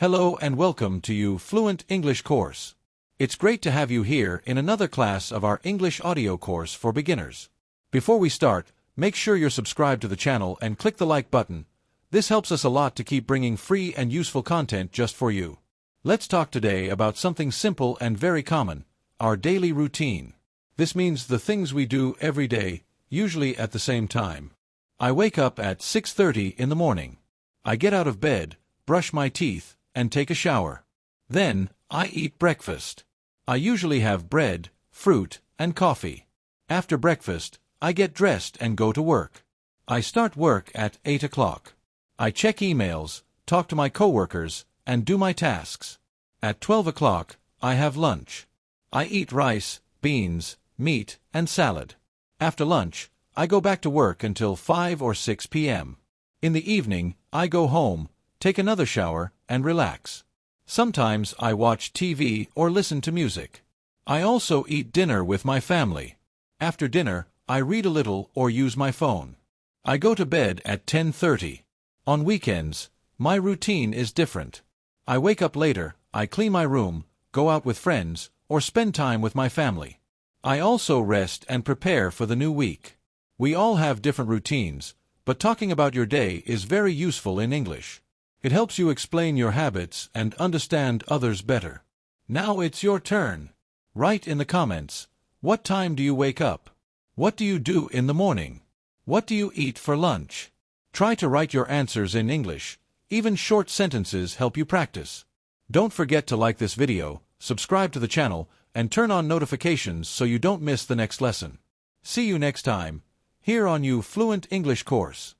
Hello and welcome to you Fluent English course. It's great to have you here in another class of our English audio course for beginners. Before we start, make sure you're subscribed to the channel and click the like button. This helps us a lot to keep bringing free and useful content just for you. Let's talk today about something simple and very common, our daily routine. This means the things we do every day, usually at the same time. I wake up at 6:30 in the morning. I get out of bed, brush my teeth, and take a shower. Then, I eat breakfast. I usually have bread, fruit, and coffee. After breakfast, I get dressed and go to work. I start work at 8 o'clock. I check emails, talk to my coworkers, and do my tasks. At 12 o'clock, I have lunch. I eat rice, beans, meat, and salad. After lunch, I go back to work until 5 or 6 p.m. In the evening, I go home, take another shower, and relax. Sometimes I watch TV or listen to music. I also eat dinner with my family. After dinner, I read a little or use my phone. I go to bed at 10:30. On weekends, my routine is different. I wake up later, I clean my room, go out with friends, or spend time with my family. I also rest and prepare for the new week. We all have different routines, but talking about your day is very useful in English. It helps you explain your habits and understand others better. Now it's your turn. Write in the comments, what time do you wake up? What do you do in the morning? What do you eat for lunch? Try to write your answers in English. Even short sentences help you practice. Don't forget to like this video, subscribe to the channel, and turn on notifications so you don't miss the next lesson. See you next time, here on you Fluent English course.